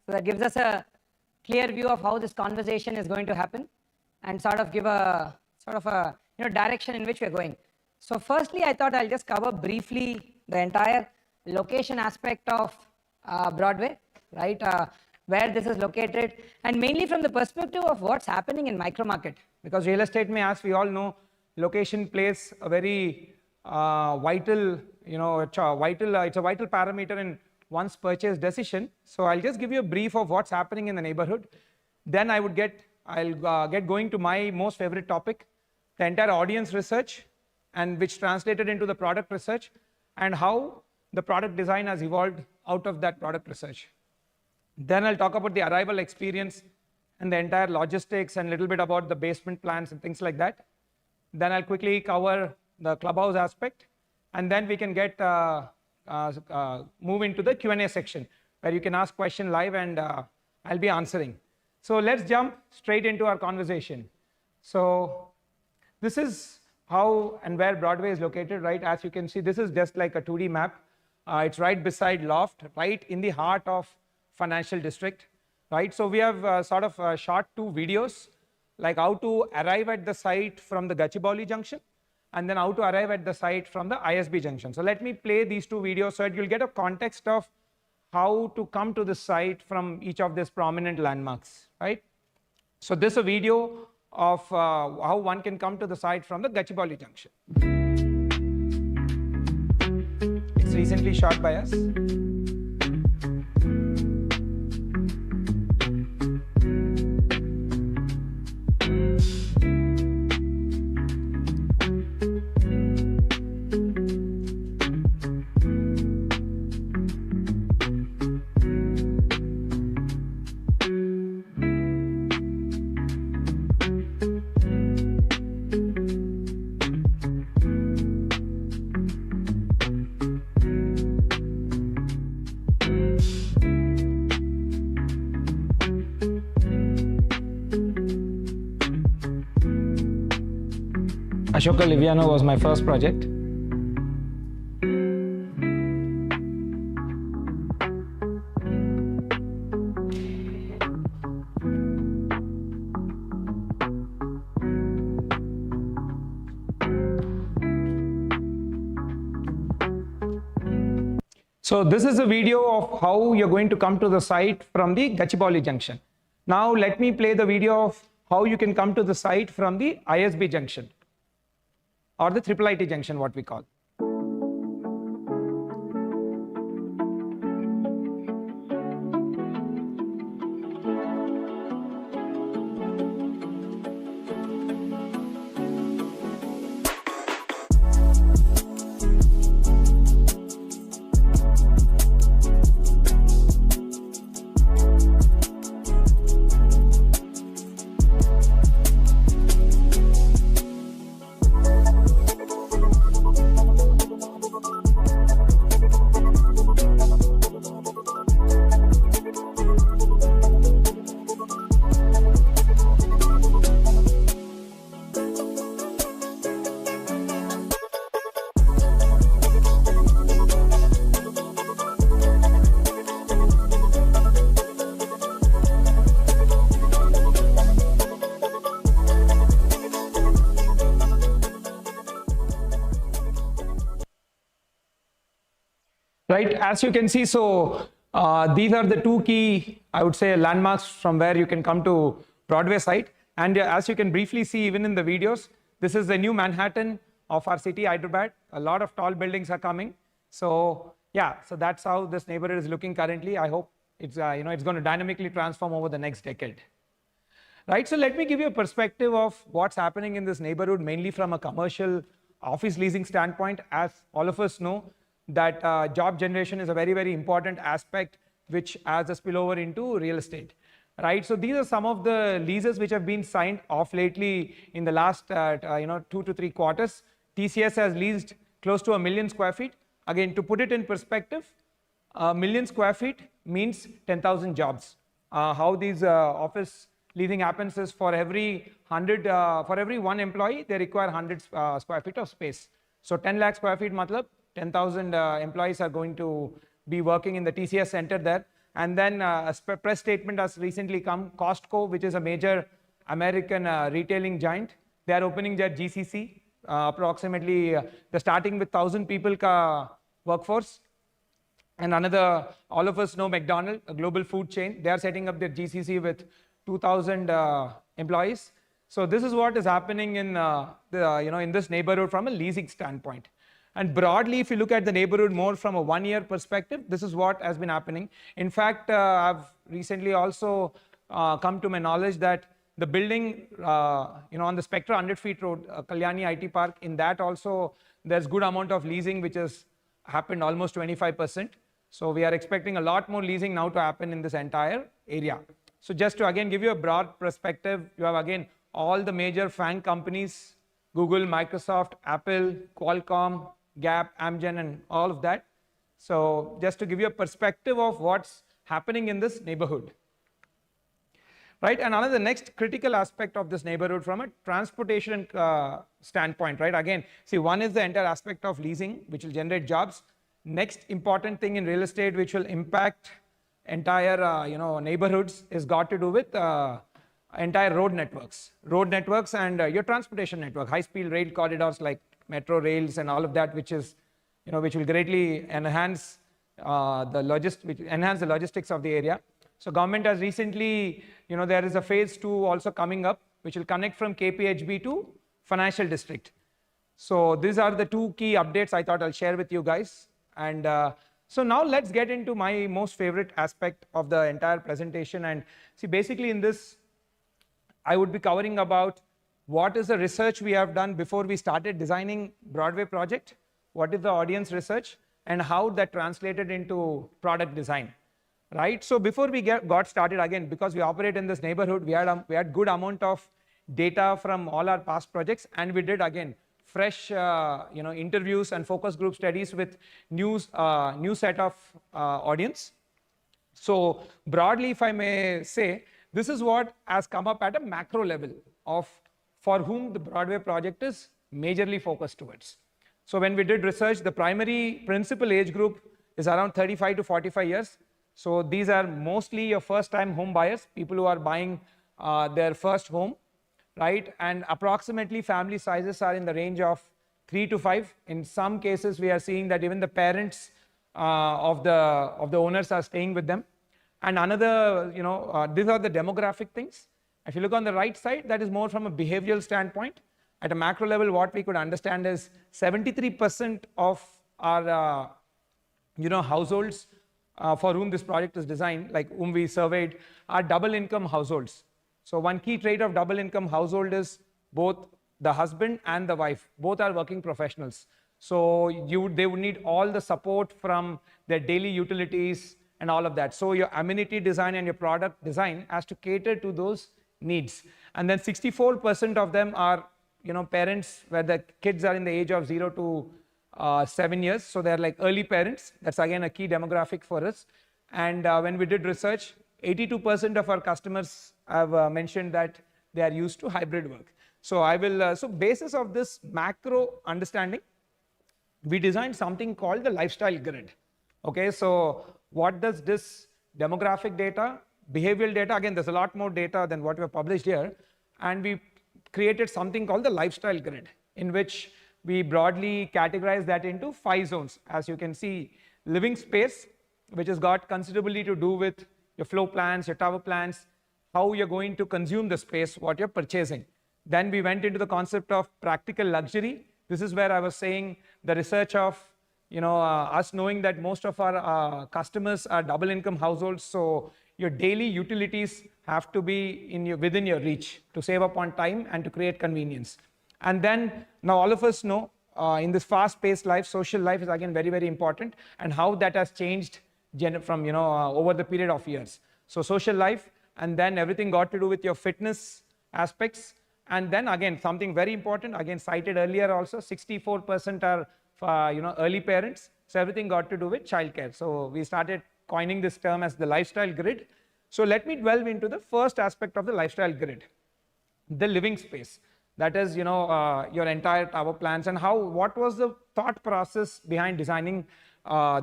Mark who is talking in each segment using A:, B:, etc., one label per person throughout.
A: So that gives us a clear view of how this conversation is going to happen and sort of give a direction in which we're going. So firstly, I thought I'll just cover briefly the entire location aspect of Broadway, right? Where this is located, and mainly from the perspective of what's happening in micro market, because real estate, as we all know, location plays a very vital, it's a vital parameter in one's purchase decision. So I'll just give you a brief of what's happening in the neighborhood. Then I'll get going to my most favorite topic, the entire audience research, and which translated into the product research, and how the product design has evolved out of that product research. Then I'll talk about the arrival experience and the entire logistics and a little bit about the basement plans and things like that. Then I'll quickly cover the clubhouse aspect, and then we can get move into the Q&A section where you can ask question live, and I'll be answering. So let's jump straight into our conversation. So this is how and where Broadway is located, right? As you can see, this is just like a 2D map. It's right beside Loft, right in the heart of financial district, right? So we have shot 2 videos, like how to arrive at the site from the Gachibowli junction, and then how to arrive at the site from the ISB junction. So let me play these 2 videos so that you'll get a context of how to come to the site from each of these prominent landmarks, right? So this is a video of how one can come to the site from the Gachibowli junction. It's recently shot by us. Ashoka Liviano was my first project. So this is a video of how you're going to come to the site from the Gachibowli junction. Now let me play the video of how you can come to the site from the ISB junction, or the IIIT junction, what we call. Right, as you can see, so these are the 2 key, I would say, landmarks from where you can come to Broadway site. And as you can briefly see even in the videos, this is the new Manhattan of our city, Hyderabad. A lot of tall buildings are coming. So yeah, so that's how this neighborhood is looking currently. I hope it's it's going to dynamically transform over the next decade. Right, so let me give you a perspective of what's happening in this neighborhood, mainly from a commercial office leasing standpoint. As all of us know, that job generation is a very, very important aspect which has a spillover into real estate, right? So these are some of the leases which have been signed off lately in the last 2 to 3 quarters. TCS has leased close to 1 million square feet. Again, to put it in perspective, 1 million square feet means 10,000 jobs. How these office leasing happens is for every 1 employee, they require 100 square feet of space. So 10 lakh square feet matlab 10,000 employees are going to be working in the TCS center there.
B: And then a press statement has recently come. Costco, which is a major American retailing giant, they are opening their GCC. Approximately, they're starting with 1,000 people workforce. And another, all of us know McDonald's, a global food chain. They are setting up their GCC with 2,000 employees. So this is what is happening in in this neighborhood from a leasing standpoint. And broadly, if you look at the neighborhood more from a one-year perspective, this is what has been happening. In fact, I've recently also come to my knowledge that the building, on the Spectra 100 feet road, Kalyani IT Park, in that also there's good amount of leasing which has happened, almost 25%. So we are expecting a lot more leasing now to happen in this entire area. So just to again give you a broad perspective, you have again all the major FANG companies, Google, Microsoft, Apple, Qualcomm, Gap, Amgen, and all of that. So just to give you a perspective of what's happening in this neighborhood. Right, and another next critical aspect of this neighborhood from a transportation standpoint, right? Again, see, one is the entire aspect of leasing, which will generate jobs. Next important thing in real estate, which will impact entire neighborhoods, is got to do with entire road networks and your transportation network, high-speed rail corridors like metro rails and all of that, which is which will greatly enhance the logistics of the area. So government has recently, there is a phase 2 also coming up, which will connect from KPHB to financial district. So these are the two key updates I thought I'll share with you guys. And so now let's get into my most favorite aspect of the entire presentation. And see, basically in this, I would be covering about what is the research we have done before we started designing Broadway project, what is the audience research, and how that translated into product design. Right, so before we got started, again, because we operate in this neighborhood, we had good amount of data from all our past projects, and we did again fresh interviews and focus group studies with new set of audience. So broadly, if I may say, this is what has come up at a macro level of for whom the Broadway project is majorly focused towards. So when we did research, the primary principal age group is around 35 to 45 years. So these are mostly your first-time home buyers, people who are buying their first home, right? And approximately family sizes are in the range of 3 to 5. In some cases, we are seeing that even the parents of the owners are staying with them. And another, these are the demographic things. If you look on the right side, that is more from a behavioral standpoint. At a macro level, what we could understand is 73% of our, households for whom this project is designed, like whom we surveyed, are double income households. So one key trait of double income household is both the husband and the wife, both are working professionals. So they would need all the support from their daily utilities and all of that. So your amenity design and your product design has to cater to those needs. And then 64% of them are parents where the kids are in the age of 0 to 7 years, so they're like early parents. That's again a key demographic for us. And when we did research, 82% of our customers have mentioned that they are used to hybrid work. So I will, so basis of this macro understanding, we designed something called the lifestyle grid. Okay, so what does this demographic data, behavioral data, again there's a lot more data than what we have published here, and we created something called the lifestyle grid, in which we broadly categorize that into 5 zones. As you can see, living space, which has got considerably to do with your floor plans, your tower plans, how you're going to consume the space, what you're purchasing. Then we went into the concept of practical luxury. This is where I was saying the research of us knowing that most of our customers are double income households, so your daily utilities have to be within your reach to save up on time and to create convenience. And then now all of us know in this fast-paced life, social life is again very, very important, and how that has changed from over the period of years. So social life, and then everything got to do with your fitness aspects. And then again, something very important, again cited earlier also, 64% are early parents. So everything got to do with childcare. So we started coining this term as the lifestyle grid. So let me delve into the first aspect of the lifestyle grid, the living space. That is, your entire tower plans, and what was the thought process behind designing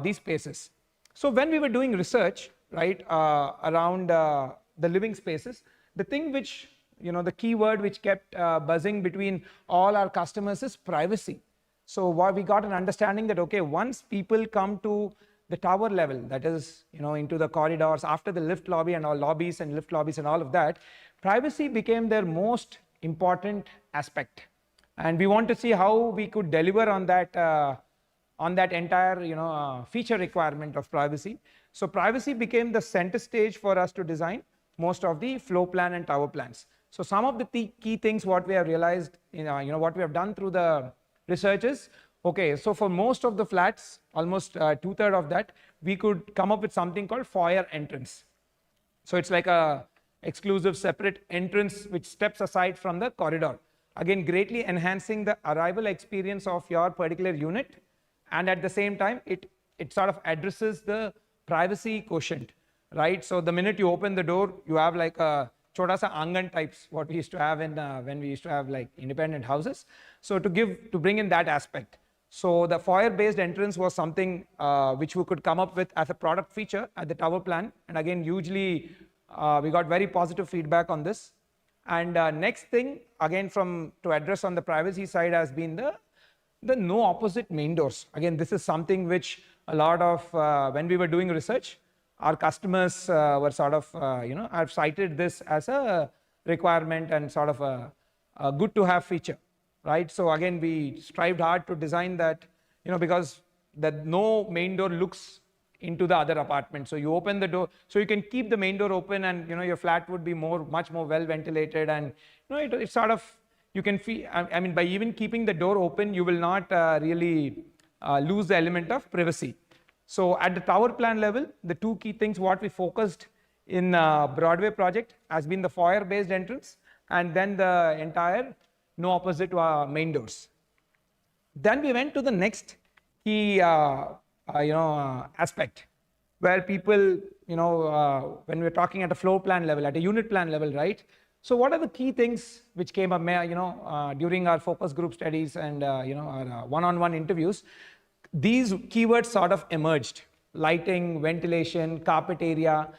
B: these spaces. So when we were doing research, right, around the living spaces. The thing which, the keyword which kept buzzing between all our customers is privacy. So what we got an understanding that, okay, once people come to the tower level, that is, into the corridors, after the lift lobby and all lobbies and lift lobbies and all of that, privacy became their most important aspect. And we want to see how we could deliver on that entire, feature requirement of privacy. So privacy became the center stage for us to design most of the floor plan and tower plans. So some of the key things what we have realized, what we have done through the researches. Okay, so for most of the flats, almost 2/3 of that, we could come up with something called foyer entrance. So it's like a exclusive separate entrance which steps aside from the corridor. Again, greatly enhancing the arrival experience of your particular unit, and at the same time, it sort of addresses the privacy quotient, right? So the minute you open the door, you have like a chota sa angan types, what we used to have in when we used to have like independent houses. So to bring in that aspect. So the foyer-based entrance was something which we could come up with as a product feature at the tower plan. And again, hugely, we got very positive feedback on this. And next thing, again, to address on the privacy side has been the no opposite main doors. Again, this is something which a lot of, when we were doing research, our customers were sort of, have cited this as a requirement and sort of a good to have feature, right? So again, we strived hard to design that, because that no main door looks into the other apartment. So you open the door, so you can keep the main door open, and your flat would be much more well ventilated, and it sort of, you can feel, I mean, by even keeping the door open, you will not really lose the element of privacy. So at the tower plan level, the two key things what we focused in Broadway project has been the foyer based entrance, and then the entire no opposite main doors. Then we went to the next key aspect, where people, when we're talking at a floor plan level, at a unit plan level, right? So what are the key things which came up, during our focus group studies and, our one-on-one interviews? These keywords sort of emerged: lighting, ventilation, carpet area.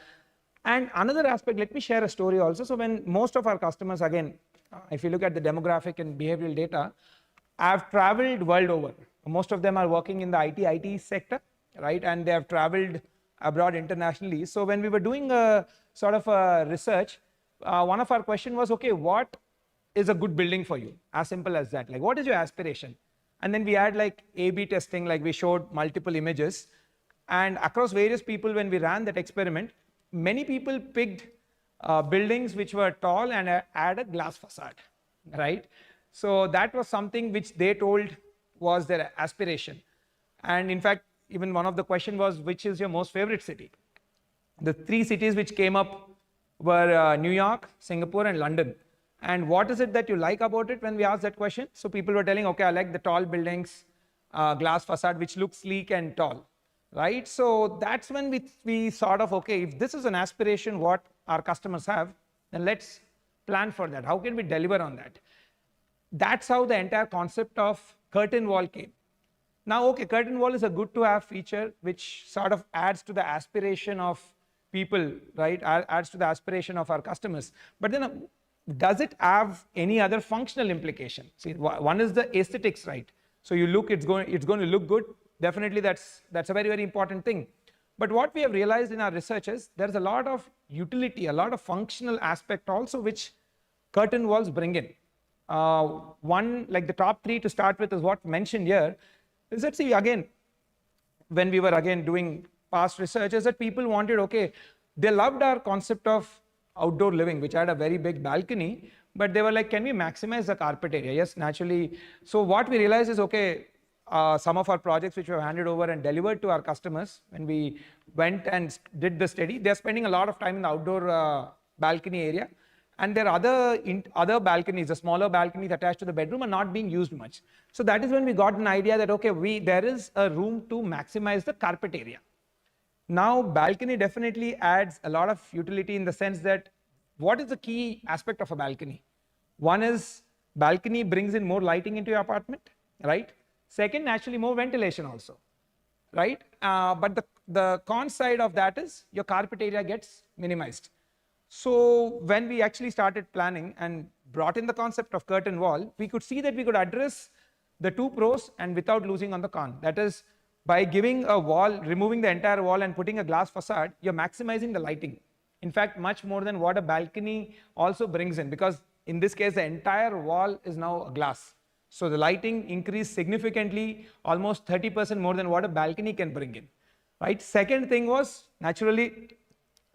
B: And another aspect, let me share a story also. So when most of our customers, again, if you look at the demographic and behavioral data, have traveled world over. Most of them are working in the IT sector, right? And they have traveled abroad internationally. So when we were doing a sort of a research, one of our question was, okay, what is a good building for you? As simple as that. Like, what is your aspiration? And then we had like A/B testing, like we showed multiple images. And across various people, when we ran that experiment, many people picked buildings which were tall and had a glass facade, right? So that was something which they told was their aspiration. And in fact, even one of the question was, which is your most favorite city? The three cities which came up were New York, Singapore, and London. And what is it that you like about it when we asked that question? So people were telling, okay, I like the tall buildings, glass facade, which looks sleek and tall, right? So that's when we sort of, okay, if this is an aspiration what our customers have, then let's plan for that. How can we deliver on that? That's how the entire concept of curtain wall came. Now, okay, curtain wall is a good to have feature which sort of adds to the aspiration of people, right? Adds to the aspiration of our customers. But then does it have any other functional implication? See, one is the aesthetics, right? So you look, it's going to look good. Definitely that's a very, very important thing. But what we have realized in our research is there's a lot of utility, a lot of functional aspect also which curtain walls bring in. One, like the top three to start with is what mentioned here, is that, see, again, when we were again doing past research, is that people wanted, okay, they loved our concept of outdoor living, which had a very big balcony, but they were like, can we maximize the carpet area? Yes, naturally. So what we realized is, okay, some of our projects which we have handed over and delivered to our customers, when we went and did the study, they're spending a lot of time in the outdoor balcony area. And there are other balconies, the smaller balconies attached to the bedroom are not being used much. So that is when we got an idea that, okay, there is a room to maximize the carpet area. Now, balcony definitely adds a lot of utility in the sense that what is the key aspect of a balcony? One is balcony brings in more lighting into your apartment, right? Second, naturally more ventilation also, right? But the the con side of that is your carpet area gets minimized. So when we actually started planning and brought in the concept of curtain wall, we could see that we could address the two pros and without losing on the con. That is, by giving a wall, removing the entire wall and putting a glass facade, you're maximizing the lighting. In fact, much more than what a balcony also brings in, because in this case, the entire wall is now a glass. So the lighting increased significantly, almost 30% more than what a balcony can bring in. Right? Second thing was, naturally,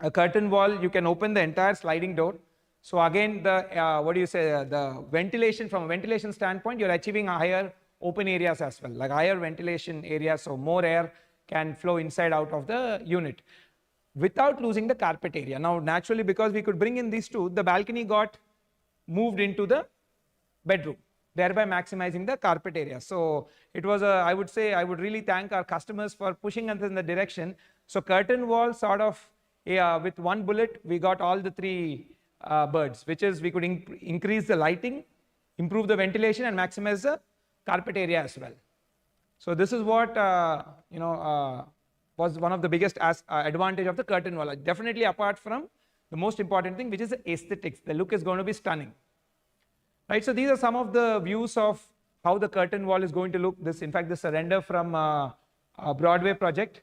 B: a curtain wall, you can open the entire sliding door. So again, the the ventilation, from a ventilation standpoint, you're achieving a higher open areas as well, like higher ventilation areas, so more air can flow inside out of the unit without losing the carpet area. Now, naturally, because we could bring in these two, the balcony got moved into the bedroom, thereby maximizing the carpet area. So it was I would say, I would really thank our customers for pushing us in the direction. So curtain wall sort of, with one bullet, we got all the three birds, which is we could increase the lighting, improve the ventilation, and maximize the carpet area as well. So this is what was one of the biggest advantage of the curtain wall. Definitely apart from the most important thing, which is the aesthetics. The look is going to be stunning. Right, so these are some of the views of how the curtain wall is going to look. This, in fact, this is a render from a Broadway project.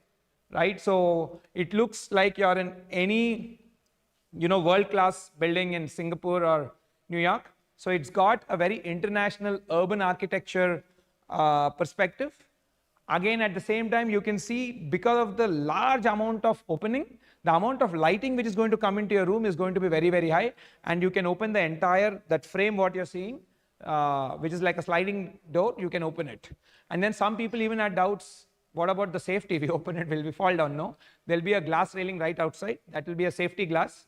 B: Right, so it looks like you're in any world-class building in Singapore or New York. So it's got a very international urban architecture perspective. Again, at the same time, you can see, because of the large amount of opening, the amount of lighting which is going to come into your room is going to be very, very high, and you can open the entire, that frame what you're seeing, which is like a sliding door, you can open it. And then some people even had doubts, what about the safety? We open it, will we fall down? No, there'll be a glass railing right outside. That will be a safety glass.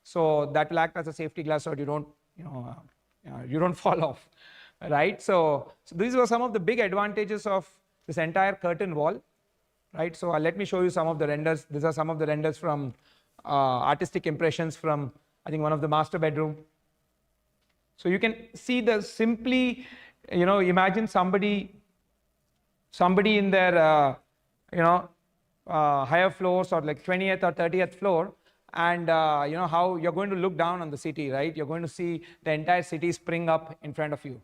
B: So that will act as a safety glass so you don't, you don't fall off, right? So these were some of the big advantages of this entire curtain wall, right? So let me show you some of the renders. These are some of the renders from artistic impressions from, I think, one of the master bedroom. So you can see the simply, imagine somebody in their, higher floors, or like 20th or 30th floor, and how you're going to look down on the city, right? You're going to see the entire city spring up in front of you,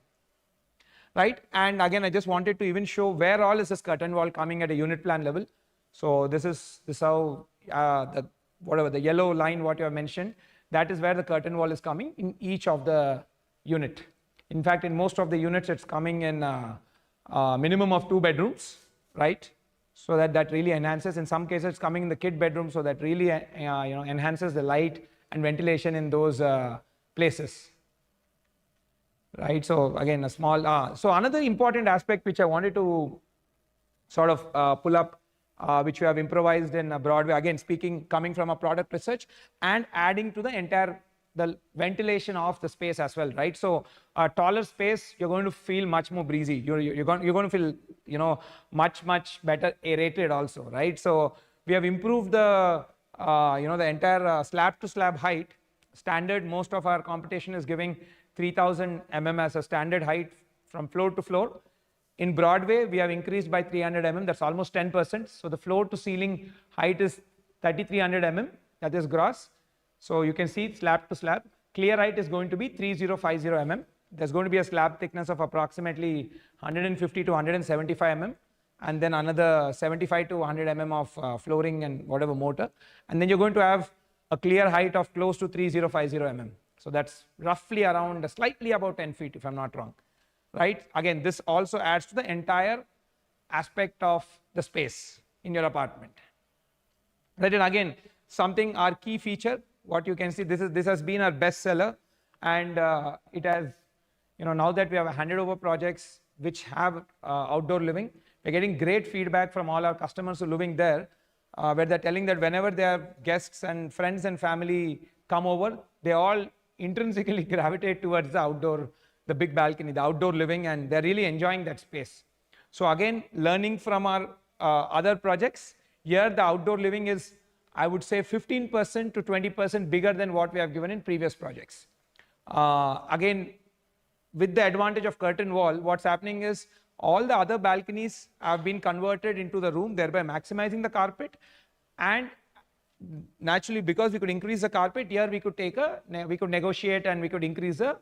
B: right? And again, I just wanted to even show where all is this curtain wall coming at a unit plan level. So this is how the yellow line what you have mentioned, that is where the curtain wall is coming in each of the unit. In fact, in most of the units, it's coming in minimum of 2 bedrooms, right? So that really enhances. In some cases, it's coming in the kid bedroom, so that really enhances the light and ventilation in those places, right? So again, a small. So another important aspect which I wanted to sort of pull up, which we have improvised in Broadway. Again, coming from a product research and adding to the ventilation of the space as well, right? So a taller space, you're going to feel much more breezy. You're going to feel, much better aerated also, right? So we have improved the, the entire slab to slab height. Standard, most of our competition is giving 3000 as a standard height from floor to floor. In Broadway, we have increased by 300 that's almost 10%. So the floor to ceiling height is 3300 that is gross. So you can see slab to slab. Clear height is going to be 3050 There's going to be a slab thickness of approximately 150 to 175 and then another 75 to 100 of flooring and whatever mortar. And then you're going to have a clear height of close to 3050 So that's roughly around, slightly about 10 feet, if I'm not wrong, right? Again, this also adds to the entire aspect of the space in your apartment. Right, and again, our key feature, what you can see, this has been our best seller, and it has, now that we have handed over projects which have outdoor living, we're getting great feedback from all our customers who are living there, where they're telling that whenever their guests and friends and family come over, they all intrinsically gravitate towards the big balcony, the outdoor living, and they're really enjoying that space. So again, learning from our other projects, here the outdoor living is, I would say, 15% to 20% bigger than what we have given in previous projects. Again, with the advantage of curtain wall, what's happening is all the other balconies have been converted into the room, thereby maximizing the carpet. And naturally, because we could increase the carpet, here we could we could negotiate and we could increase the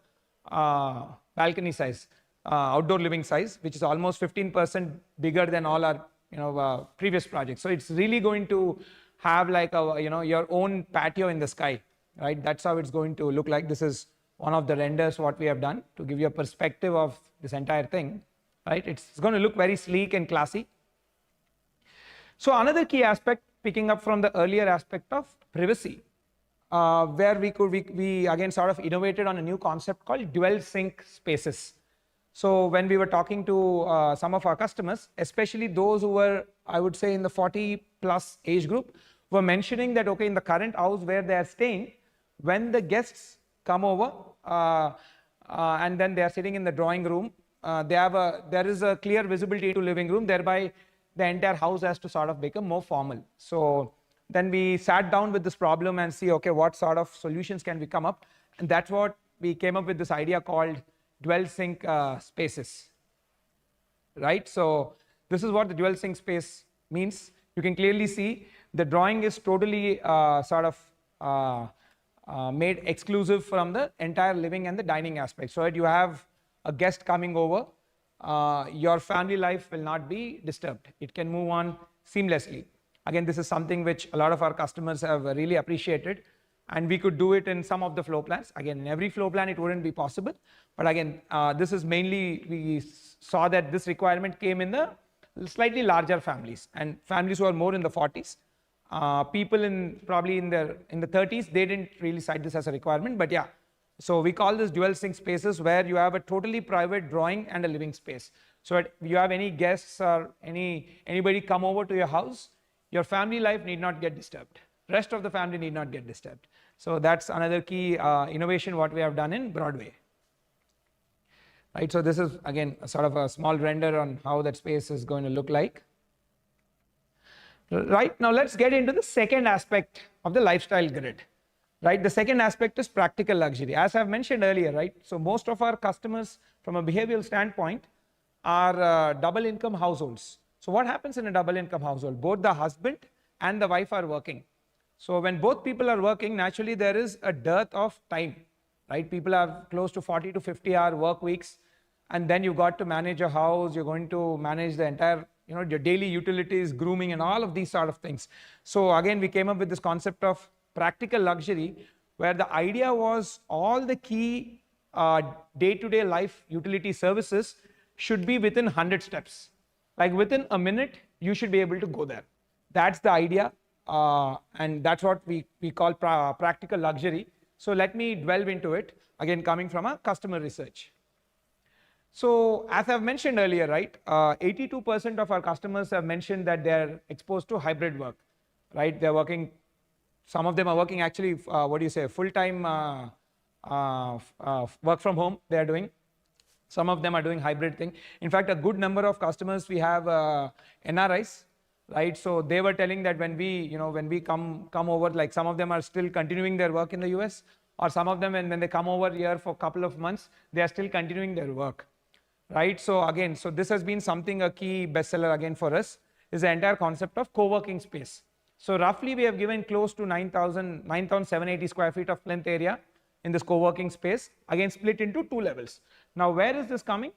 B: balcony size, outdoor living size, which is almost 15% bigger than all our previous projects. So it's really going to have like a your own patio in the sky, right? That's how it's going to look like. This is one of the renders what we have done to give you a perspective of this entire thing, right? It's going to look very sleek and classy. So another key aspect, picking up from the earlier aspect of privacy, where we again sort of innovated on a new concept called dual sync spaces. So when we were talking to some of our customers, especially those who were, I would say, in the 40+ age group, were mentioning that, okay, in the current house where they are staying, when the guests come over and then they are sitting in the drawing room, there is a clear visibility to living room, thereby the entire house has to sort of become more formal. So then we sat down with this problem and see, okay, what sort of solutions can we come up? And that's what we came up with, this idea called dual sync spaces, right? So this is what the dual sync space means. You can clearly see the drawing is totally sort of made exclusive from the entire living and the dining aspect. So that you have a guest coming over, your family life will not be disturbed. It can move on seamlessly. Again, this is something which a lot of our customers have really appreciated, and we could do it in some of the floor plans. Again, in every floor plan, it wouldn't be possible. But again, this is mainly, we saw that this requirement came in the slightly larger families and families who are more in the 40s. People probably in the 30s, they didn't really cite this as a requirement, but yeah. So we call this dual sync spaces, where you have a totally private drawing and a living space. So if you have any guests or anybody come over to your house, your family life need not get disturbed. Rest of the family need not get disturbed. So that's another key innovation what we have done in Broadway. Right, so this is again sort of a small render on how that space is going to look like. Right, now let's get into the second aspect of the lifestyle grid. Right, the second aspect is practical luxury. As I've mentioned earlier, right, so most of our customers from a behavioral standpoint are double income households. So what happens in a double income household? Both the husband and the wife are working. So when both people are working, naturally there is a dearth of time, right? People have close to 40 to 50-hour work weeks, and then you got to manage a house, you're going to manage the entire, your daily utilities, grooming, and all of these sort of things. So again, we came up with this concept of practical luxury, where the idea was all the key day-to-day life utility services should be within 100 steps. Like within a minute, you should be able to go there. That's the idea, and that's what we call practical luxury. So let me delve into it, again coming from a customer research. So as I've mentioned earlier, right, 82% of our customers have mentioned that they're exposed to hybrid work, right? They're working, some of them are working actually, full-time work from home they are doing. Some of them are doing hybrid thing. In fact, a good number of customers, we have NRIs, right? So they were telling that when we come over, like some of them are still continuing their work in the US, or some of them when they come over here for a couple of months, they are still continuing their work, right? So again, so this has been something, a key bestseller again for us, is the entire concept of co-working space. So roughly we have given close to 9,780 square feet of plinth area in this co-working space, again split into 2 levels. Now where is this coming?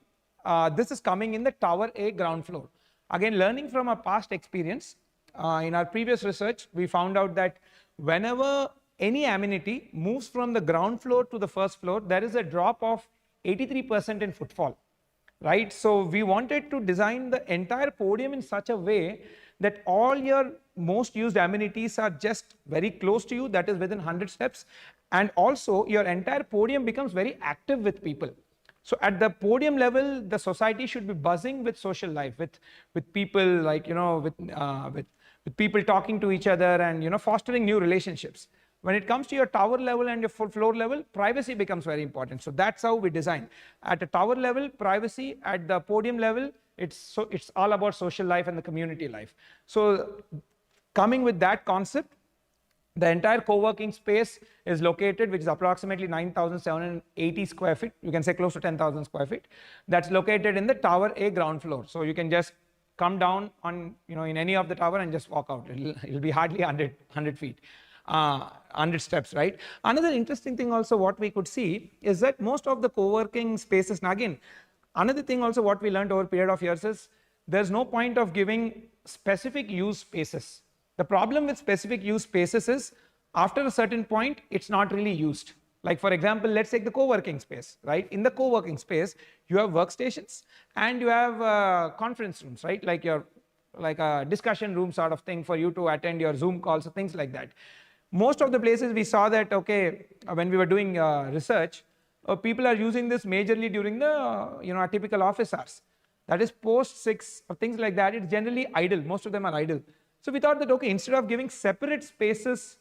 B: This is coming in the Tower A ground floor. Again, learning from our past experience, in our previous research, we found out that whenever any amenity moves from the ground floor to the first floor, there is a drop of 83% in footfall, right? So we wanted to design the entire podium in such a way that all your most used amenities are just very close to you, that is within 100 steps, and also your entire podium becomes very active with people. So at the podium level, the society should be buzzing with social life, with people, like, with people talking to each other and, fostering new relationships. When it comes to your tower level and your full floor level, privacy becomes very important. So that's how we design. At the tower level, privacy; at the podium level, it's all about social life and the community life. So coming with that concept, the entire co-working space is located, which is approximately 9,780 square feet. You can say close to 10,000 square feet. That's located in the Tower A ground floor. So you can just come down on, in any of the tower and just walk out. It'll be hardly 100 feet, 100 steps, right? Another interesting thing also what we could see is that most of the co-working spaces, now again, another thing also what we learned over a period of years is there's no point of giving specific use spaces. The problem with specific use spaces is after a certain point, it's not really used. Like for example, let's take the co-working space, right? In the co-working space, you have workstations and you have conference rooms, right? Like a discussion room sort of thing for you to attend your Zoom calls or things like that. Most of the places we saw that, okay, when we were doing research, people are using this majorly during the, a typical office hours. That is post 6 or things like that. It's generally idle. Most of them are idle. So we thought that, okay, instead of giving separate spaces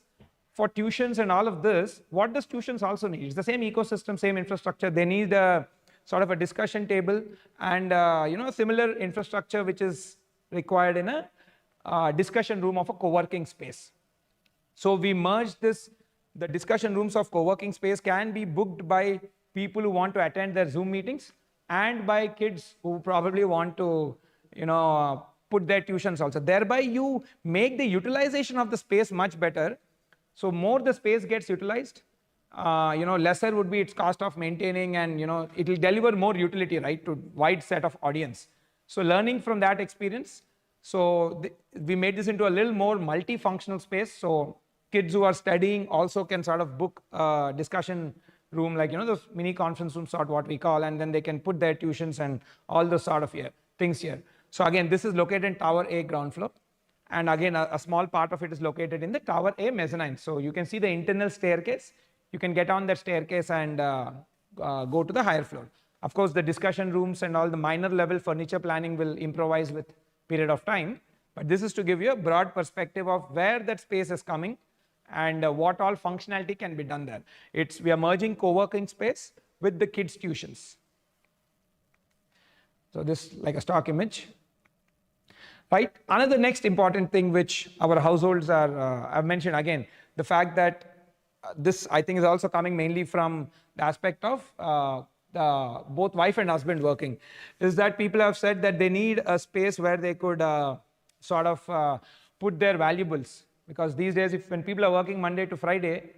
B: for tuitions and all of this, what does tuitions also need? It's the same ecosystem, same infrastructure. They need a sort of a discussion table and a similar infrastructure which is required in a discussion room of a co-working space. So we merged this. The discussion rooms of co-working space can be booked by people who want to attend their Zoom meetings and by kids who probably want to, put their tuitions also. Thereby you make the utilization of the space much better. So more the space gets utilized, lesser would be its cost of maintaining, and it will deliver more utility, right, to wide set of audience. So learning from that experience, so we made this into a little more multifunctional space. So kids who are studying also can sort of book a discussion room, like those mini conference rooms, sort what we call, and then they can put their tuitions and all those sort of things here. So again, this is located in Tower A ground floor. And again, a small part of it is located in the Tower A mezzanine. So you can see the internal staircase. You can get on that staircase and go to the higher floor. Of course, the discussion rooms and all the minor level furniture planning will improvise with period of time. But this is to give you a broad perspective of where that space is coming and what all functionality can be done there. We are merging co-working space with the kids' tuitions. So this like a stock image. Right. Another next important thing which our households are, I've mentioned again, the fact that this I think is also coming mainly from the aspect of both wife and husband working, is that people have said that they need a space where they could sort of put their valuables. Because these days, when people are working Monday to Friday,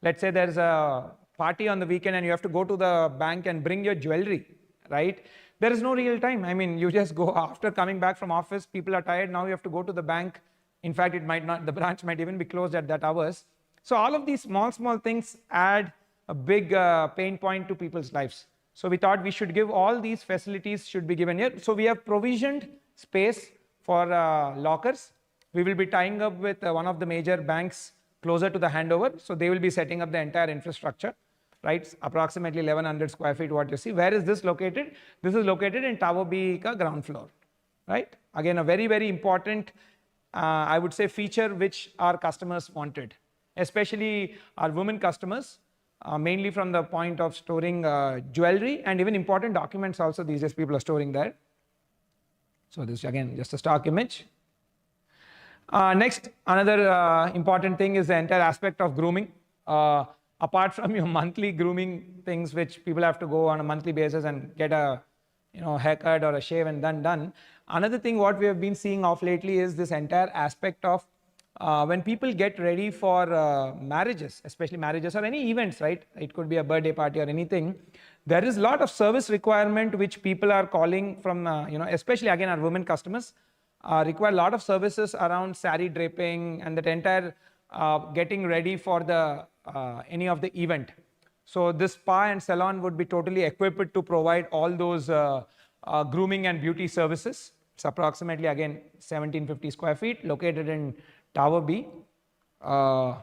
B: let's say there's a party on the weekend and you have to go to the bank and bring your jewelry, right? There is no real time. I mean, you just go after coming back from office, people are tired, now you have to go to the bank. In fact, the branch might even be closed at that hours. So all of these small things add a big pain point to people's lives. So we thought we should give all these facilities should be given here. So we have provisioned space for lockers. We will be tying up with one of the major banks closer to the handover. So they will be setting up the entire infrastructure. Right, approximately 1100 square feet what you see. Where is this located? This is located in Tower B ground floor, right? Again, a very, very important, I would say, feature which our customers wanted, especially our women customers, mainly from the point of storing jewelry and even important documents also these days people are storing there. So this again, just a stock image. Next, another important thing is the entire aspect of grooming. Apart from your monthly grooming things, which people have to go on a monthly basis and get a haircut or a shave and done. Another thing what we have been seeing of lately is this entire aspect of when people get ready for marriages, especially marriages or any events, right? It could be a birthday party or anything. There is a lot of service requirement which people are calling from, especially again our women customers require a lot of services around saree draping and that entire getting ready for the any of the event. So this spa and salon would be totally equipped to provide all those grooming and beauty services. It's approximately again 1750 square feet located in Tower B. So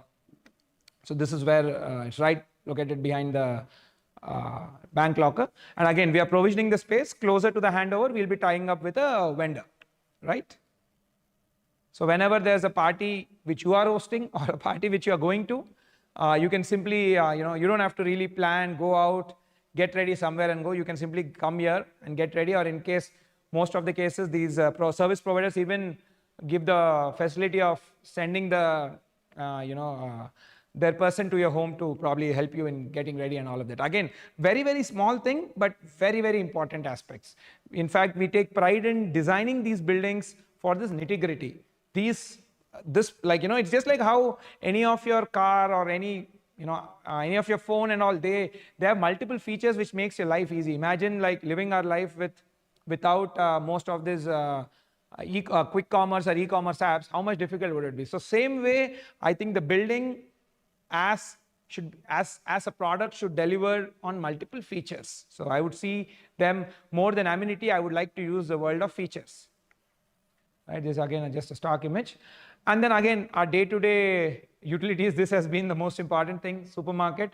B: this is where it's right located behind the bank locker. And again, we are provisioning the space closer to the handover. We'll be tying up with a vendor, right? So whenever there's a party which you are hosting or a party which you are going to, you can simply, you don't have to really plan, go out, get ready somewhere and go. You can simply come here and get ready, or in case, most of the cases, these service providers even give the facility of sending the, their person to your home to probably help you in getting ready and all of that. Again, very, very small thing, but very, very important aspects. In fact, we take pride in designing these buildings for this nitty-gritty. It's just like how any of your car or any of your phone and all, they have multiple features which makes your life easy. Imagine like living our life without most of this quick commerce or e-commerce apps. How much difficult would it be? So same way, I think the building as a product should deliver on multiple features. So I would see them more than amenity. I would like to use the word of features. Right, this is again just a stock image. And then again, our day-to-day utilities, this has been the most important thing, supermarket.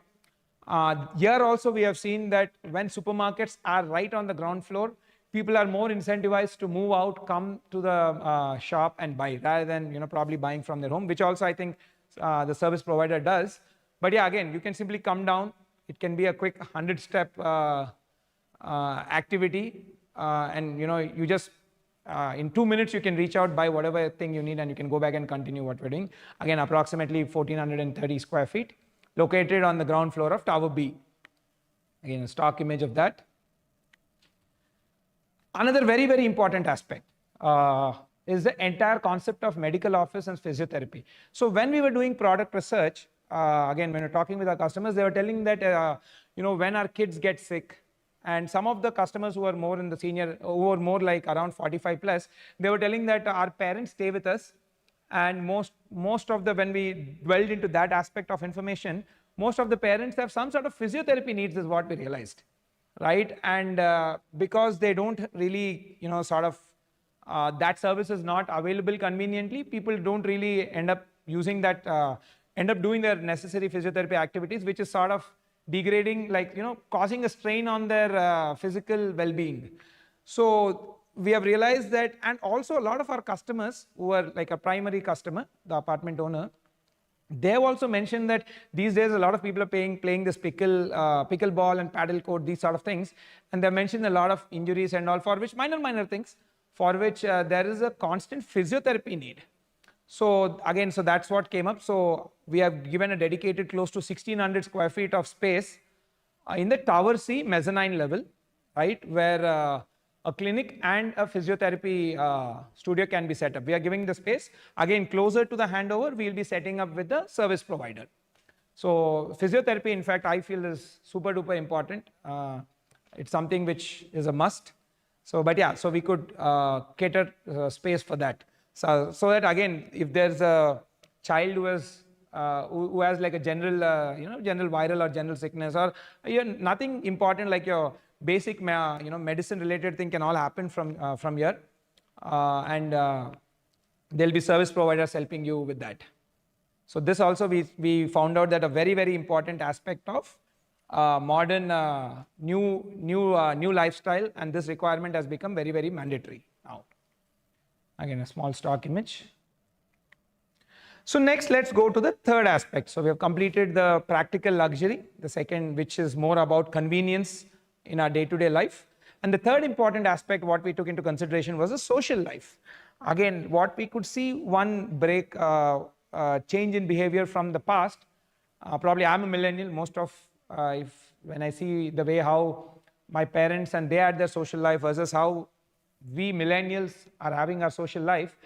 B: Here also we have seen that when supermarkets are right on the ground floor, people are more incentivized to move out, come to the shop and buy, rather than probably buying from their home, which also I think the service provider does. But yeah, again, you can simply come down. It can be a quick 100-step activity, and you just in 2 minutes you can reach out, buy whatever thing you need, and you can go back and continue what we're doing. Again, approximately 1430 square feet, located on the ground floor of Tower B. Again, a stock image of that. Another very, very important aspect is the entire concept of medical office and physiotherapy. So when we were doing product research, again, when we're talking with our customers, they were telling that, when our kids get sick, and some of the customers who are more in the senior, who are more like around 45 plus, they were telling that our parents stay with us. And most of the, when we dwelled into that aspect of information, most of the parents have some sort of physiotherapy needs, is what we realized, right? And because they don't really, that service is not available conveniently, people don't really end up using that, end up doing their necessary physiotherapy activities, which is sort of degrading, causing a strain on their physical well-being. So we have realized that, and also a lot of our customers who are like a primary customer, the apartment owner, they have also mentioned that these days a lot of people are playing this pickleball and paddle court, these sort of things, and they mentioned a lot of injuries and all, for which minor things, for which there is a constant physiotherapy need. So again, so that's what came up. So we have given a dedicated close to 1600 square feet of space in the Tower C mezzanine level, right, where a clinic and a physiotherapy studio can be set up. We are giving the space. Again, closer to the handover, we will be setting up with the service provider. So physiotherapy, in fact, I feel is super duper important. It's something which is a must. So, but yeah, so we could cater space for that. So that again, if there's a child who has like a general, general viral or general sickness, or nothing important like your basic, medicine related thing can all happen from here, and there'll be service providers helping you with that. So this also we found out that a very, very important aspect of modern new lifestyle, and this requirement has become very, very mandatory now. Again, a small stock image. So next, let's go to the third aspect. So we have completed the practical luxury, the second, which is more about convenience in our day-to-day life. And the third important aspect, what we took into consideration, was the social life. Again, what we could see, one break, change in behavior from the past. Probably I'm a millennial. Most of, when I see the way how my parents and they had their social life versus how we millennials are having our social life,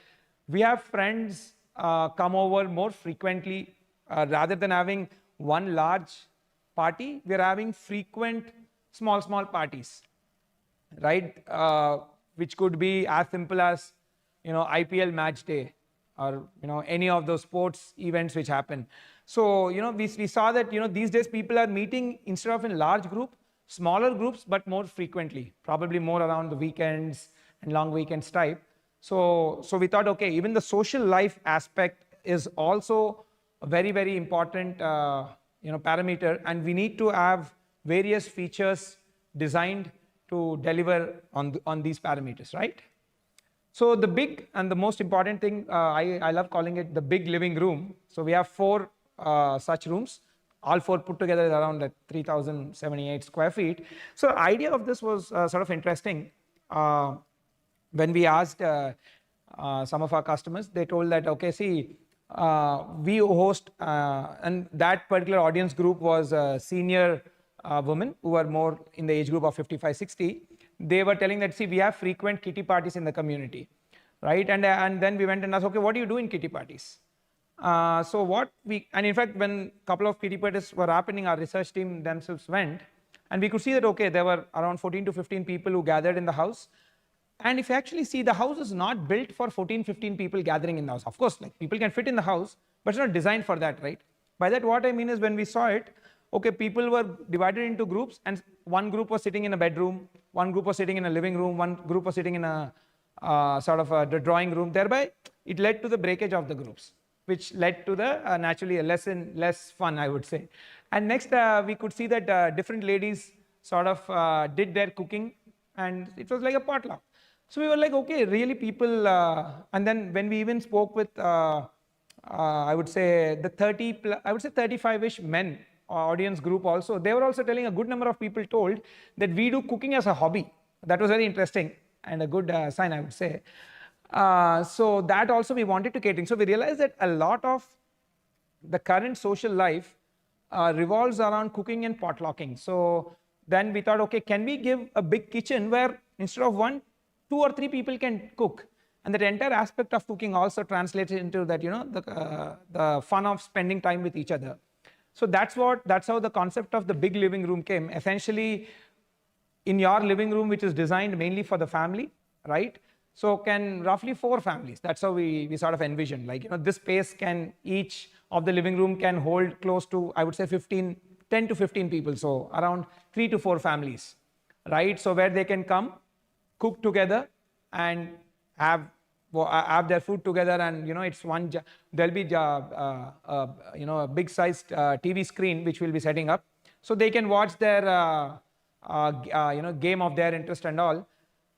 B: we have friends come over more frequently. Rather than having one large party, we are having frequent small parties, right? Which could be as simple as IPL match day, or any of those sports events which happen. So we saw that these days people are meeting, instead of in large group, smaller groups, but more frequently, probably more around the weekends and long weekends type. So we thought, okay, even the social life aspect is also a very, very important parameter, and we need to have various features designed to deliver on these parameters, right? So the big and the most important thing, I love calling it the big living room. So we have 4 such rooms. All 4 put together is around 3,078 square feet. So the idea of this was sort of interesting. When we asked some of our customers, they told that, okay, see, we host, and that particular audience group was senior women who were more in the age group of 55, 60. They were telling that, see, we have frequent kitty parties in the community, right? And then we went and asked, okay, what do you do in kitty parties? And in fact, when a couple of kitty parties were happening, our research team themselves went, and we could see that, okay, there were around 14 to 15 people who gathered in the house. And if you actually see, the house is not built for 14, 15 people gathering in the house. Of course, like people can fit in the house, but it's not designed for that, right? By that, what I mean is when we saw it, okay, people were divided into groups, and one group was sitting in a bedroom, one group was sitting in a living room, one group was sitting in a the drawing room. Thereby, it led to the breakage of the groups, which led to the naturally less fun, I would say. And next, we could see that different ladies sort of did their cooking, and it was like a potluck. So we were like, okay, really people, and then when we even spoke with, I would say the 35-ish men audience group also, they were also telling, a good number of people told that we do cooking as a hobby. That was very interesting and a good sign, I would say. So that also we wanted to cater. So we realized that a lot of the current social life revolves around cooking and potlucking. So then we thought, okay, can we give a big kitchen where instead of 1, 2 or 3 people can cook, and that entire aspect of cooking also translates into that, the fun of spending time with each other. So that's how the concept of the big living room came. Essentially, in your living room, which is designed mainly for the family, right? So can roughly 4 families. That's how we sort of envision. Like, this space each of the living room can hold close to, I would say 10 to 15 people. So around 3 to 4 families, right? So where they can come, cook together, and have their food together, and it's there'll be a big sized TV screen which we'll be setting up, so they can watch their game of their interest and all,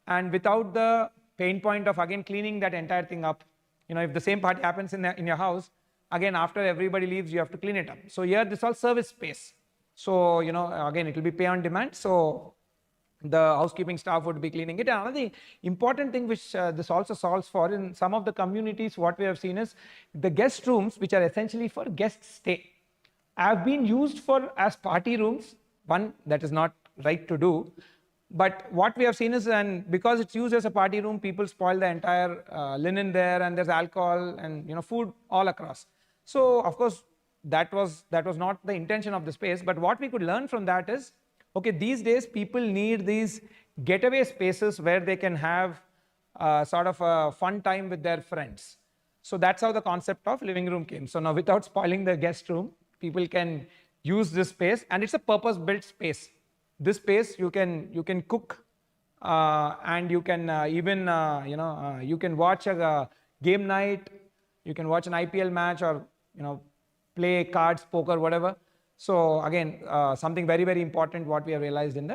B: and without the pain point of again cleaning that entire thing up. If the same party happens in your house, again after everybody leaves, you have to clean it up. So here this all service space. So again it will be pay on demand. So the housekeeping staff would be cleaning it. And another important thing which this also solves for in some of the communities, what we have seen is the guest rooms, which are essentially for guest stay, have been used as party rooms. One, that is not right to do. But what we have seen is, and because it's used as a party room, people spoil the entire linen there, and there's alcohol and food all across. So of course that was not the intention of the space. But what we could learn from that is, okay, these days people need these getaway spaces where they can have sort of a fun time with their friends. So that's how the concept of living room came. So now, without spoiling the guest room, people can use this space, and it's a purpose-built space. This space you can cook, and you can even you can watch a game night, you can watch an IPL match, or play cards, poker, whatever. So again, something very, very important what we have realized in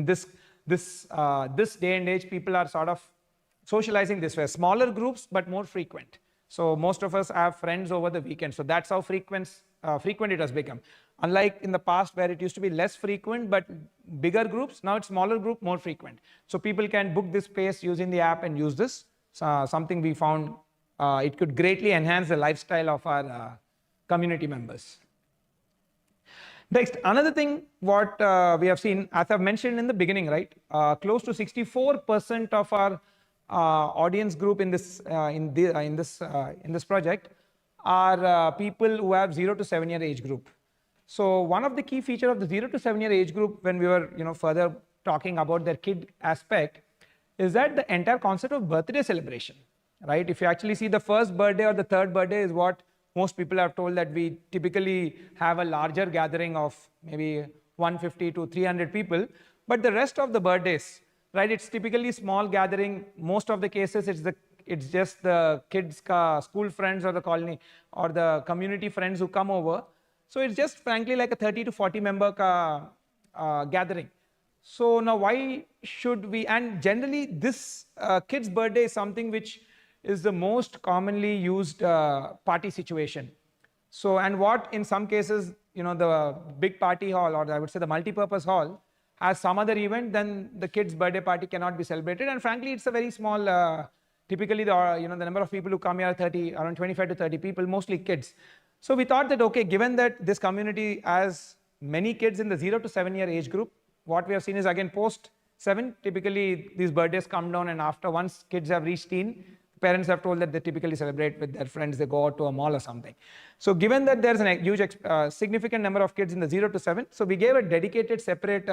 B: this day and age, people are sort of socializing this way, smaller groups but more frequent. So most of us have friends over the weekend. So that's how frequent it has become. Unlike in the past where it used to be less frequent but bigger groups, now it's smaller group, more frequent. So people can book this space using the app and use this. Something we found it could greatly enhance the lifestyle of our community members. Next, another thing what we have seen, as I've mentioned in the beginning, right? Close to 64% of our audience group in this project are people who have 0 to 7 year age group. So one of the key features of the 0 to 7 year age group, when we were further talking about their kid aspect, is that the entire concept of birthday celebration, right? If you actually see, the first birthday or the third birthday is what most people have told, that we typically have a larger gathering of maybe 150 to 300 people. But the rest of the birthdays, right, it's typically small gathering. Most of the cases, it's just the kids' school friends or the colony or the community friends who come over. So it's just frankly like a 30 to 40 member gathering. So now why should we, and generally this kid's birthday is something which is the most commonly used party situation. So, and what in some cases, the big party hall, or I would say the multi-purpose hall, has some other event, then the kid's birthday party cannot be celebrated. And frankly, it's a very small typically the number of people who come here are 30, around 25 to 30 people, mostly kids. So we thought that, okay, given that this community has many kids in the 0 to 7 year age group, what we have seen is again post 7, typically these birthdays come down, and after once kids have reached teen, parents have told that they typically celebrate with their friends, they go out to a mall or something. So given that there's a huge, significant number of kids in the 0 to 7, so we gave a dedicated separate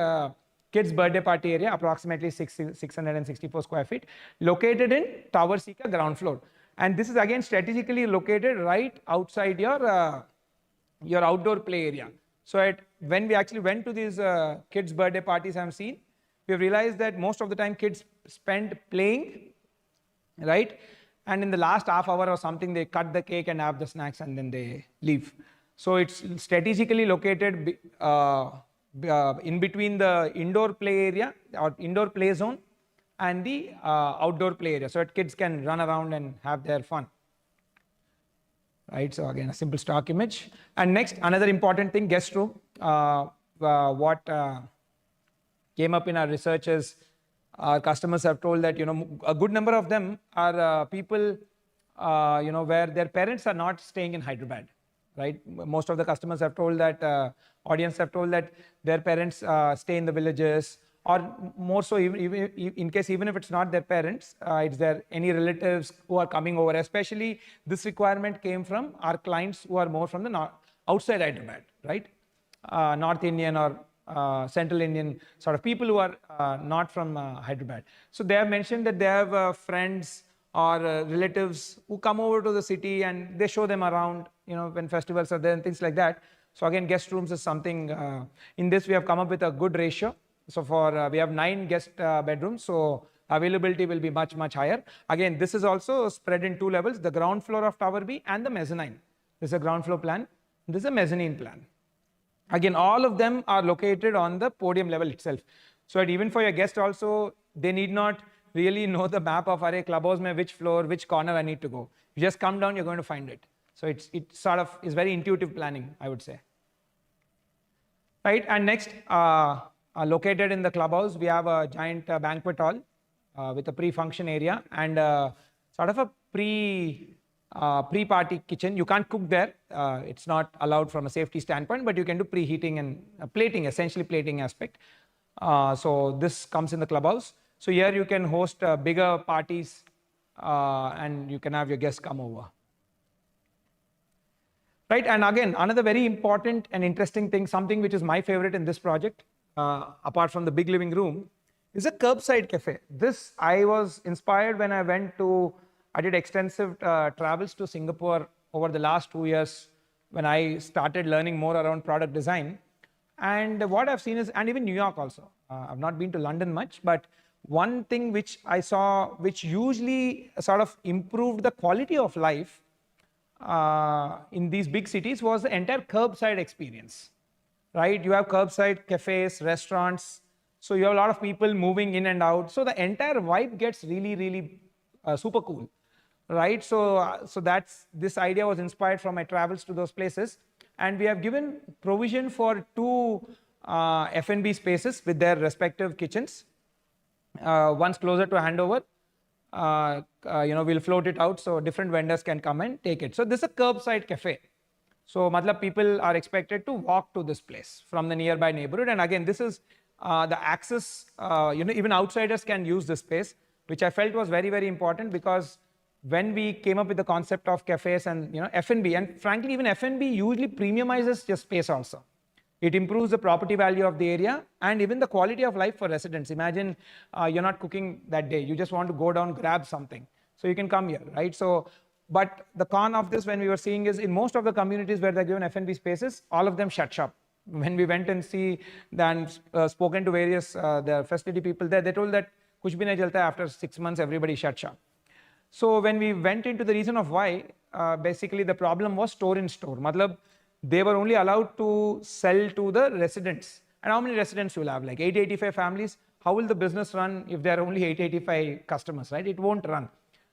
B: kids birthday party area, approximately 664 square feet, located in Tower Sika ground floor. And this is again strategically located right outside your outdoor play area. So when we actually went to these kids birthday parties I've seen, we have realized that most of the time kids spend playing, right? And in the last half hour or something, they cut the cake and have the snacks and then they leave. So it's strategically located in between the indoor play area or indoor play zone and the outdoor play area, so that kids can run around and have their fun. Right, so again, a simple stock image. And next, another important thing, guest room. What came up in our research is our customers have told that, a good number of them are people, where their parents are not staying in Hyderabad, right? Most of the customers have told that, audience have told that their parents stay in the villages, or more so, even if it's not their parents, it's any relatives who are coming over. Especially this requirement came from our clients who are more from the outside Hyderabad, right? North Indian or Central Indian sort of people who are not from Hyderabad. So they have mentioned that they have friends or relatives who come over to the city and they show them around, when festivals are there and things like that. So again, guest rooms is something, in this we have come up with a good ratio. So we have 9 guest bedrooms, so availability will be much, much higher. Again, this is also spread in 2 levels, the ground floor of Tower B and the mezzanine. This is a ground floor plan, this is a mezzanine plan. Again, all of them are located on the podium level itself. So that even for your guest also, they need not really know the map of clubhouse mein which floor, which corner I need to go. You just come down, you're going to find it. So it sort of is very intuitive planning, I would say. Right, and next, located in the clubhouse, we have a giant banquet hall with a pre-function area and sort of a pre-party kitchen. You can't cook there. It's not allowed from a safety standpoint, but you can do preheating and plating, essentially plating aspect. So this comes in the clubhouse. So here you can host bigger parties and you can have your guests come over. Right, and again, another very important and interesting thing, something which is my favorite in this project, apart from the big living room, is a curbside cafe. This I was inspired when I did extensive travels to Singapore over the last 2 years when I started learning more around product design. And what I've seen is, and even New York also, I've not been to London much, but one thing which I saw, which usually sort of improved the quality of life in these big cities, was the entire curbside experience. Right, you have curbside cafes, restaurants, so you have a lot of people moving in and out. So the entire vibe gets really, really super cool, right? So this idea was inspired from my travels to those places, and we have given provision for 2 F&B spaces with their respective kitchens. One's closer to handover. We'll float it out so different vendors can come and take it. So this is a curbside cafe. So people are expected to walk to this place from the nearby neighborhood. And again, this is the access, even outsiders can use this space, which I felt was very, very important, because when we came up with the concept of cafes and F&B, and frankly, even F&B usually premiumizes your space also. It improves the property value of the area and even the quality of life for residents. Imagine you're not cooking that day. You just want to go down, grab something. So you can come here, right? So, but the con of this, when we were seeing, is in most of the communities where they're given F&B spaces, all of them shut shop. When we went and spoken to various the facility people there, they told that kuch bhi nahi chalta hai, after 6 months, everybody shut shop. So when we went into the reason of why, basically the problem was store in store. Matlab, they were only allowed to sell to the residents. And how many residents will have? Like 885 families. How will the business run if there are only 885 customers, right? It won't run.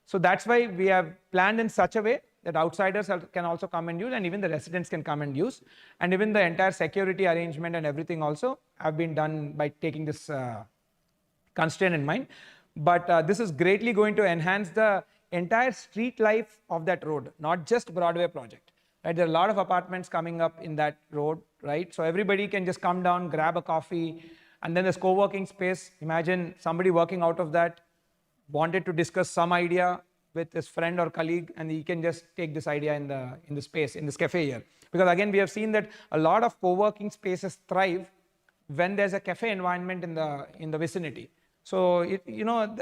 B: So that's why we have planned in such a way that outsiders can also come and use, and even the residents can come and use. And even the entire security arrangement and everything also have been done by taking this constraint in mind. But this is greatly going to enhance the entire street life of that road, not just Broadway project. Right? There are a lot of apartments coming up in that road, right? So everybody can just come down, grab a coffee, and then there's co-working space. Imagine somebody working out of that wanted to discuss some idea with his friend or colleague, and he can just take this idea in the space, in this cafe here. Because again, we have seen that a lot of co-working spaces thrive when there's a cafe environment in the vicinity. So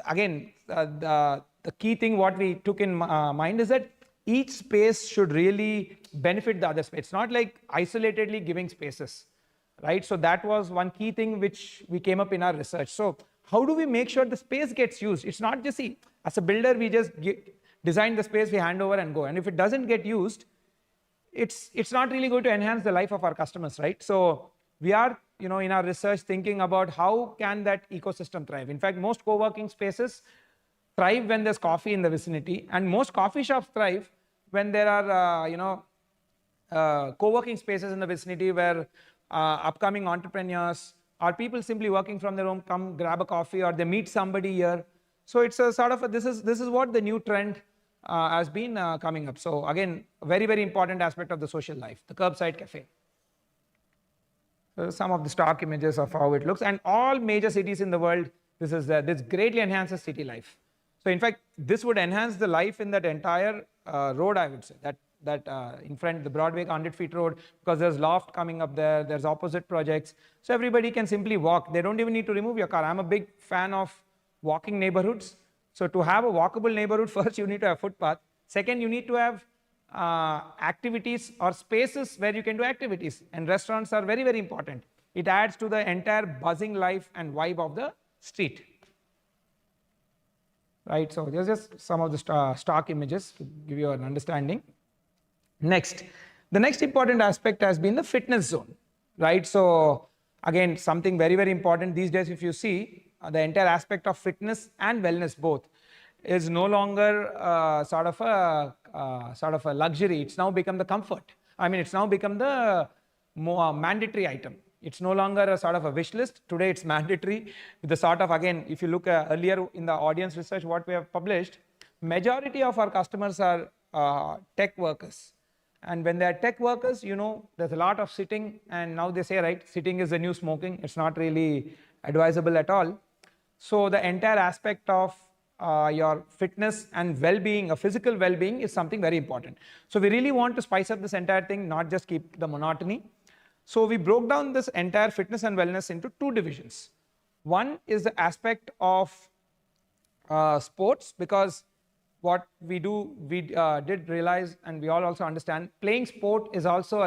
B: again, the key thing what we took in mind is that each space should really benefit the other space. It's not like isolatedly giving spaces, right? So that was one key thing which we came up in our research. So how do we make sure the space gets used? It's not just, see, as a builder, we just design the space, we hand over and go. And if it doesn't get used, it's not really going to enhance the life of our customers, right? So we are, in our research thinking about how can that ecosystem thrive. In fact, most co-working spaces thrive when there's coffee in the vicinity, and most coffee shops thrive when there are, co-working spaces in the vicinity where upcoming entrepreneurs or people simply working from their home come grab a coffee, or they meet somebody here. So it's a sort of this is what the new trend has been coming up. So again, very, very important aspect of the social life, the curbside cafe. So some of the stock images of how it looks, and all major cities in the world, this greatly enhances city life. So in fact, this would enhance the life in that entire road, I would say, that in front, the Broadway 100 feet road, because there's loft coming up there, there's opposite projects. So everybody can simply walk. They don't even need to remove your car. I'm a big fan of walking neighborhoods. So to have a walkable neighborhood, first you need to have footpath. Second, you need to have activities or spaces where you can do activities. And restaurants are very, very important. It adds to the entire buzzing life and vibe of the street. Right, so there's just some of the stock images to give you an understanding. Next, the next important aspect has been the fitness zone, right? So again, something very, very important these days, if you see, the entire aspect of fitness and wellness both is no longer sort of a luxury. It's now become the comfort. I mean, it's now become the more mandatory item. It's no longer a sort of a wish list. Today it's mandatory. With the sort of, again, if you look earlier in the audience research, what we have published, majority of our customers are tech workers. And when they are tech workers, there's a lot of sitting, and now they say, right, sitting is the new smoking. It's not really advisable at all. So the entire aspect of your fitness and well-being, a physical well-being, is something very important. So we really want to spice up this entire thing, not just keep the monotony. So we broke down this entire fitness and wellness into two divisions. One is the aspect of sports, because what we do, we did realize, and we all also understand, playing sport is also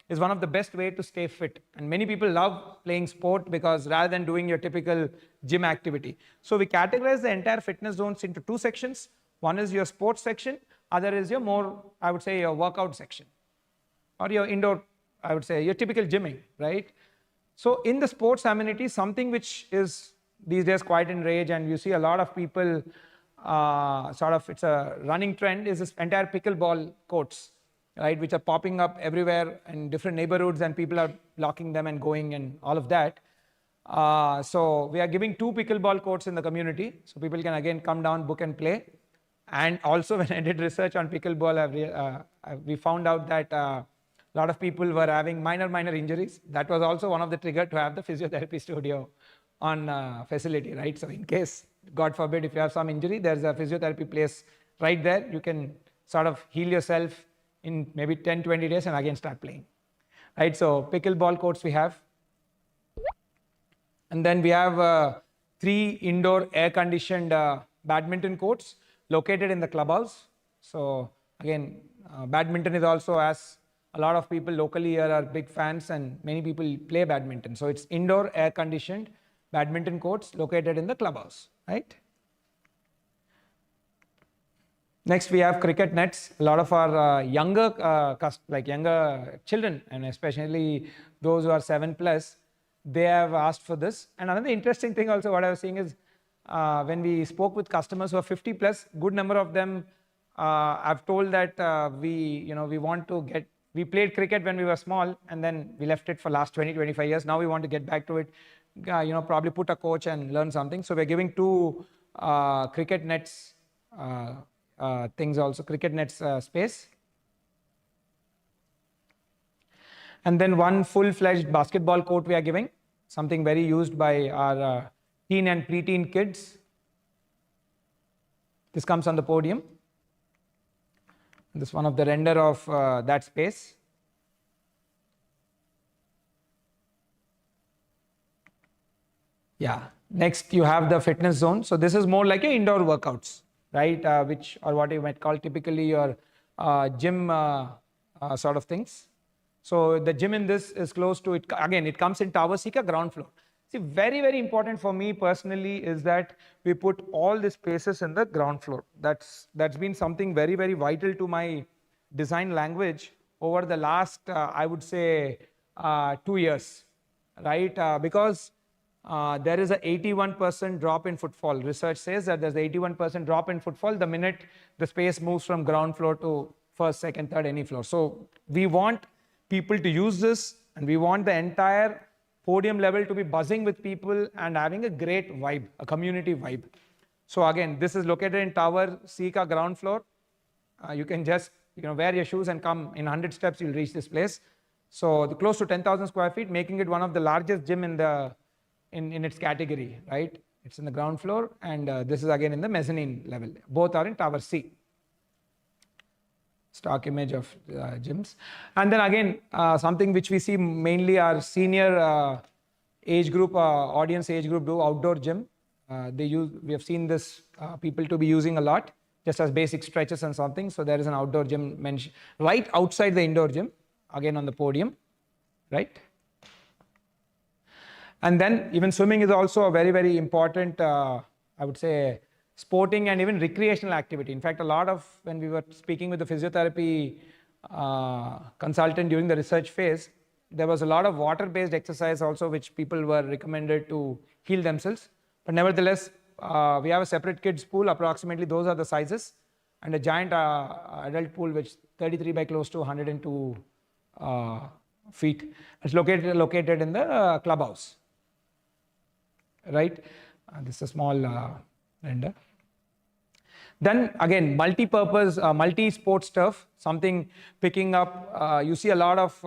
B: is one of the best way to stay fit. And many people love playing sport because rather than doing your typical gym activity. So we categorize the entire fitness zones into two sections. One is your sports section, other is your more, I would say, your workout section, or your indoor, I would say, your typical gymming, right? So in the sports amenities, something which is these days quite in rage, and you see a lot of people it's a running trend, is this entire pickleball courts, right, which are popping up everywhere in different neighborhoods, and people are blocking them and going and all of that. So we are giving 2 pickleball courts in the community, so people can again come down, book and play. And also when I did research on pickleball, we found out that a lot of people were having minor injuries. That was also one of the trigger to have the physiotherapy studio on facility, right? So in case, God forbid, if you have some injury, there's a physiotherapy place right there. You can sort of heal yourself in maybe 10-20 days and again start playing, right? So pickleball courts we have. And then we have 3 indoor air-conditioned badminton courts located in the clubhouse. So again, badminton is also, as a lot of people locally here are big fans, and many people play badminton. So it's indoor air-conditioned badminton courts located in the clubhouse, right? Next, we have cricket nets. A lot of our younger children, and especially those who are 7+, they have asked for this. And another interesting thing also what I was seeing is when we spoke with customers who are 50+, good number of them have told that we played cricket when we were small, and then we left it for last 20-25 years. Now we want to get back to it. probably put a coach and learn something. So we're giving 2 cricket nets things also, cricket nets space. And then 1 full-fledged basketball court we are giving, something very used by our teen and preteen kids. This comes on the podium. This is one of the render of that space. Yeah. Next, you have the fitness zone. So this is more like your indoor workouts, right? Which, or what you might call typically your gym sort of things. So the gym in this is close to it. Again, it comes in Tower Sika ground floor. See, very, very important for me personally is that we put all the spaces in the ground floor. That's been something very, very vital to my design language over the last, I would say, 2 years, right? Because there is a 81% drop in footfall. Research says that there's 81% drop in footfall the minute the space moves from ground floor to first, second, third, any floor. So we want people to use this, and we want the entire podium level to be buzzing with people and having a great vibe, a community vibe. So again, this is located in Tower Sika ground floor. You can just wear your shoes and come in 100 steps, you'll reach this place. So close to 10,000 square feet, making it one of the largest gym in the in its category, right? It's in the ground floor, and this is again in the mezzanine level. Both are in Tower C. Stock image of gyms. And then again, something which we see mainly our senior age group, audience age group do, outdoor gym. We have seen this people to be using a lot, just as basic stretches and something. So there is an outdoor gym mentioned right outside the indoor gym, again on the podium, right? And then even swimming is also a very, very important, I would say, sporting and even recreational activity. In fact, a lot of, when we were speaking with the physiotherapy consultant during the research phase, there was a lot of water-based exercise also which people were recommended to heal themselves. But nevertheless, we have a separate kids pool, approximately those are the sizes, and a giant adult pool which 33 by close to 102 feet. It's located in the clubhouse, right? This is a small render. Then again, multi-purpose, multi-sports turf, something picking up, you see a lot of,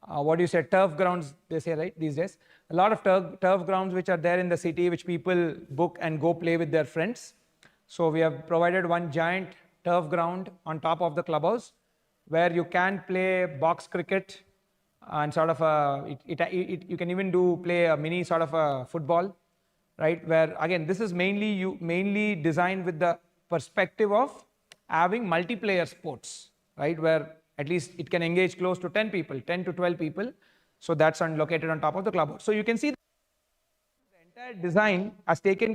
B: what do you say, turf grounds, they say, right, these days. A lot of turf grounds which are there in the city, which people book and go play with their friends. So we have provided one giant turf ground on top of the clubhouse, where you can play box cricket and sort of you can even play a mini sort of a football, right? Where again, this is mainly designed with the perspective of having multiplayer sports, right? Where at least it can engage close to 10 people, 10 to 12 people. So that's located on top of the clubhouse. So you can see the entire design has taken